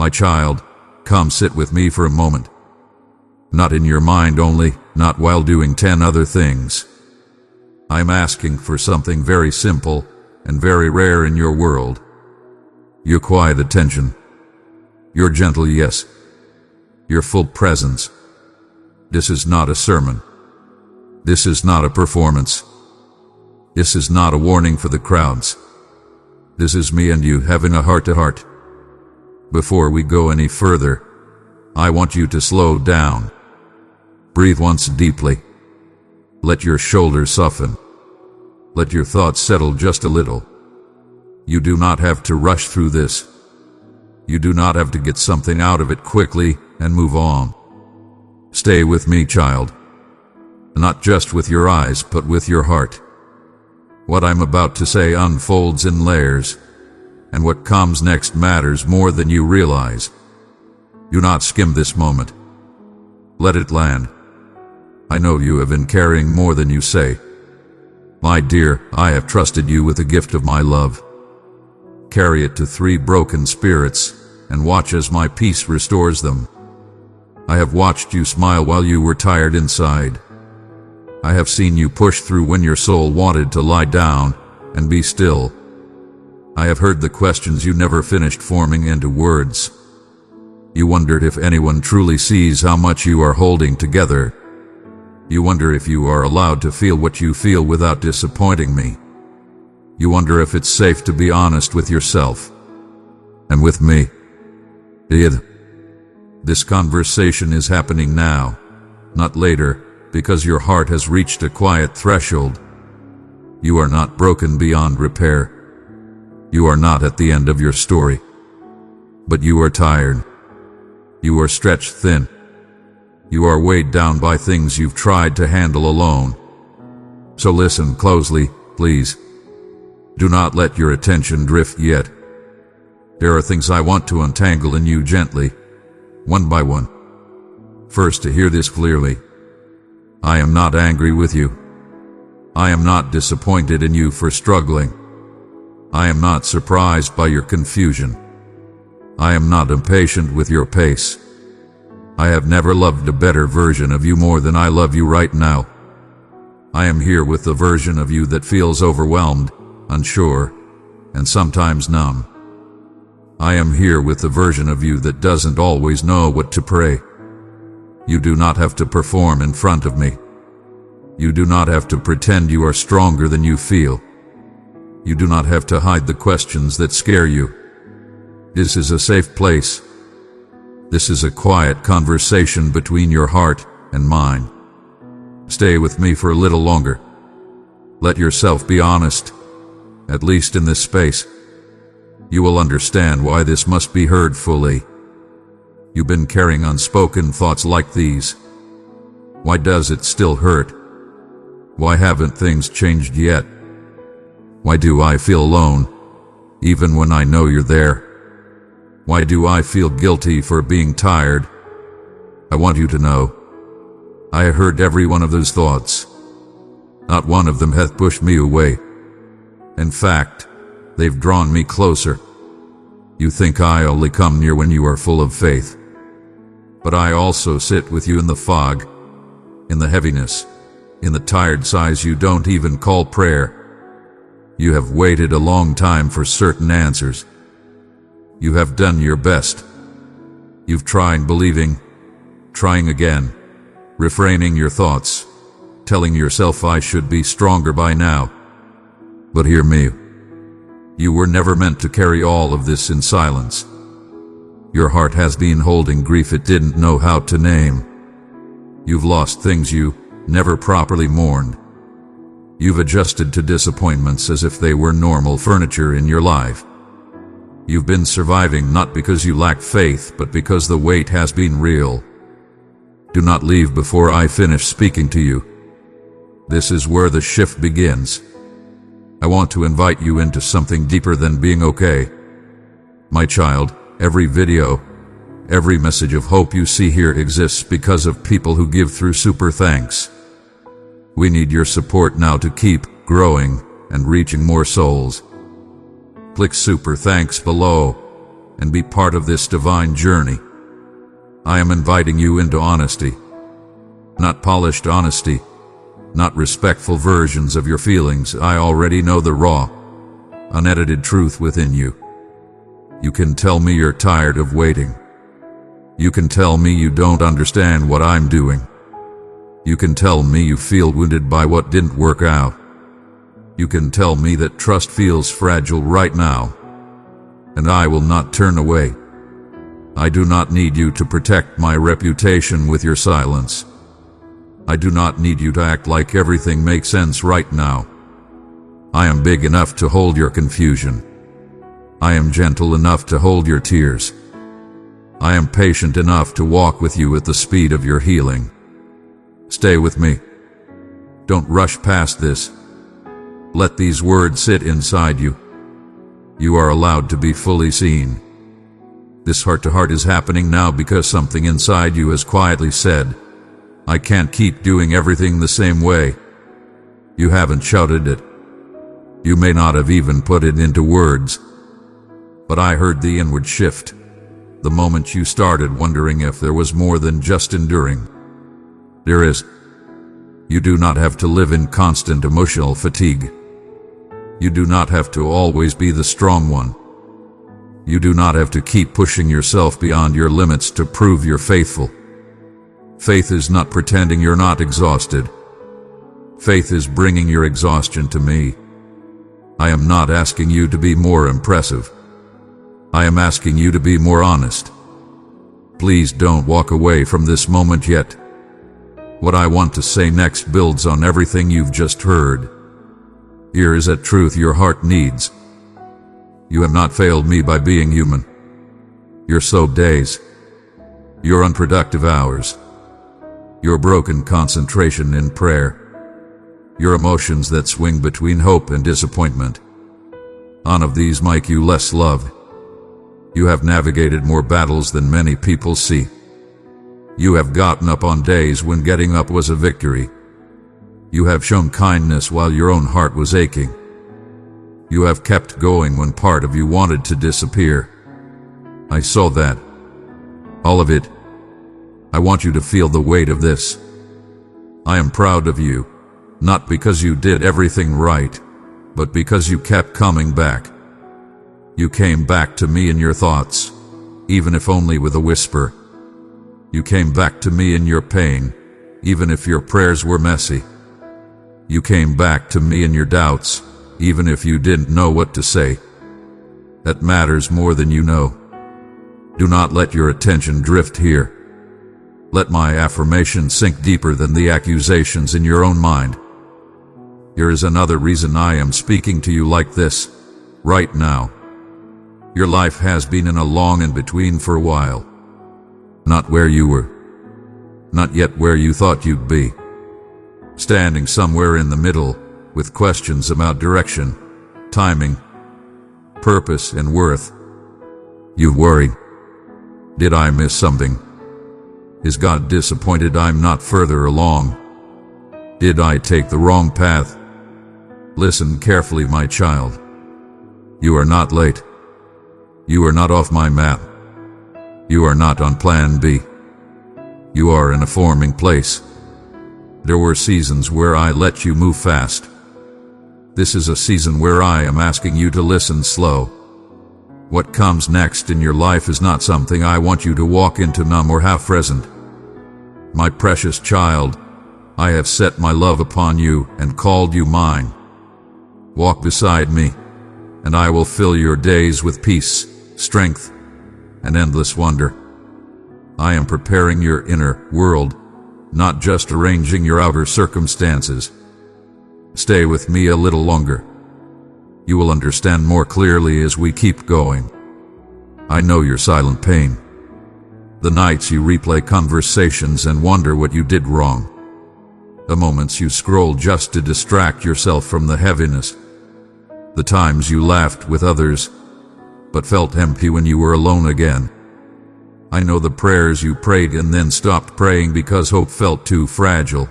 My child, come sit with me for a moment. Not in your mind only, not while doing 10 other things. I'm asking for something very simple and very rare in your world. Your quiet attention. Your gentle yes. Your full presence. This is not a sermon. This is not a performance. This is not a warning for the crowds. This is me and you having a heart-to-heart. Before we go any further, I want you to slow down. Breathe once deeply. Let your shoulders soften. Let your thoughts settle just a little. You do not have to rush through this. You do not have to get something out of it quickly and move on. Stay with me, child. Not just with your eyes, but with your heart. What I'm about to say unfolds in layers, and what comes next matters more than you realize. Do not skim this moment. Let it land. I know you have been carrying more than you say. My dear, I have trusted you with the gift of my love. Carry it to 3 broken spirits, and watch as my peace restores them. I have watched you smile while you were tired inside. I have seen you push through when your soul wanted to lie down and be still. I have heard the questions you never finished forming into words. You wondered if anyone truly sees how much you are holding together. You wonder if you are allowed to feel what you feel without disappointing me. You wonder if it's safe to be honest with yourself and with me. This conversation is happening now, not later, because your heart has reached a quiet threshold. You are not broken beyond repair. You are not at the end of your story. But you are tired. You are stretched thin. You are weighed down by things you've tried to handle alone. So listen closely, please. Do not let your attention drift yet. There are things I want to untangle in you gently, one by one. First, to hear this clearly. I am not angry with you. I am not disappointed in you for struggling. I am not surprised by your confusion. I am not impatient with your pace. I have never loved a better version of you more than I love you right now. I am here with the version of you that feels overwhelmed, unsure, and sometimes numb. I am here with the version of you that doesn't always know what to pray. You do not have to perform in front of me. You do not have to pretend you are stronger than you feel. You do not have to hide the questions that scare you. This is a safe place. This is a quiet conversation between your heart and mine. Stay with me for a little longer. Let yourself be honest, at least in this space. You will understand why this must be heard fully. You've been carrying unspoken thoughts like these. Why does it still hurt? Why haven't things changed yet? Why do I feel alone, even when I know you're there? Why do I feel guilty for being tired? I want you to know, I have heard every one of those thoughts. Not one of them hath pushed me away. In fact, they've drawn me closer. You think I only come near when you are full of faith. But I also sit with you in the fog, in the heaviness, in the tired sighs you don't even call prayer. You have waited a long time for certain answers. You have done your best. You've tried believing, trying again, refraining your thoughts, telling yourself I should be stronger by now. But hear me. You were never meant to carry all of this in silence. Your heart has been holding grief it didn't know how to name. You've lost things you never properly mourned. You've adjusted to disappointments as if they were normal furniture in your life. You've been surviving not because you lack faith, but because the weight has been real. Do not leave before I finish speaking to you. This is where the shift begins. I want to invite you into something deeper than being okay. My child, every video, every message of hope you see here exists because of people who give through super thanks. We need your support now to keep growing and reaching more souls. Click super thanks below and be part of this divine journey. I am inviting you into honesty. Not polished honesty, not respectful versions of your feelings. I already know the raw, unedited truth within you. You can tell me you're tired of waiting. You can tell me you don't understand what I'm doing. You can tell me you feel wounded by what didn't work out. You can tell me that trust feels fragile right now, and I will not turn away. I do not need you to protect my reputation with your silence. I do not need you to act like everything makes sense right now. I am big enough to hold your confusion. I am gentle enough to hold your tears. I am patient enough to walk with you at the speed of your healing. Stay with me. Don't rush past this. Let these words sit inside you. You are allowed to be fully seen. This heart-to-heart is happening now because something inside you has quietly said, I can't keep doing everything the same way. You haven't shouted it. You may not have even put it into words. But I heard the inward shift, the moment you started wondering if there was more than just enduring. There is. You do not have to live in constant emotional fatigue. You do not have to always be the strong one. You do not have to keep pushing yourself beyond your limits to prove you're faithful. Faith is not pretending you're not exhausted. Faith is bringing your exhaustion to me. I am not asking you to be more impressive. I am asking you to be more honest. Please don't walk away from this moment yet. What I want to say next builds on everything you've just heard. Here is a truth your heart needs. You have not failed me by being human. Your slow days, your unproductive hours, your broken concentration in prayer, your emotions that swing between hope and disappointment. None of these make you less loved. You have navigated more battles than many people see. You have gotten up on days when getting up was a victory. You have shown kindness while your own heart was aching. You have kept going when part of you wanted to disappear. I saw that. All of it. I want you to feel the weight of this. I am proud of you, not because you did everything right, but because you kept coming back. You came back to me in your thoughts, even if only with a whisper. You came back to me in your pain, even if your prayers were messy. You came back to me in your doubts, even if you didn't know what to say. That matters more than you know. Do not let your attention drift here. Let my affirmation sink deeper than the accusations in your own mind. Here is another reason I am speaking to you like this, right now. Your life has been in a long in-between for a while. Not where you were. Not yet where you thought you'd be. Standing somewhere in the middle, with questions about direction, timing, purpose, and worth. You worry. Did I miss something? Is God disappointed I'm not further along? Did I take the wrong path? Listen carefully, my child. You are not late. You are not off my map. You are not on plan B. You are in a forming place. There were seasons where I let you move fast. This is a season where I am asking you to listen slow. What comes next in your life is not something I want you to walk into numb or half-present. My precious child, I have set my love upon you and called you mine. Walk beside me, and I will fill your days with peace, strength, and endless wonder. I am preparing your inner world, not just arranging your outer circumstances. Stay with me a little longer. You will understand more clearly as we keep going. I know your silent pain. The nights you replay conversations and wonder what you did wrong. The moments you scroll just to distract yourself from the heaviness. The times you laughed with others, but felt empty when you were alone again. I know the prayers you prayed and then stopped praying because hope felt too fragile.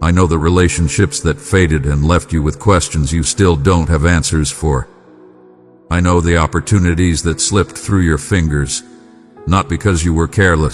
I know the relationships that faded and left you with questions you still don't have answers for. I know the opportunities that slipped through your fingers, not because you were careless,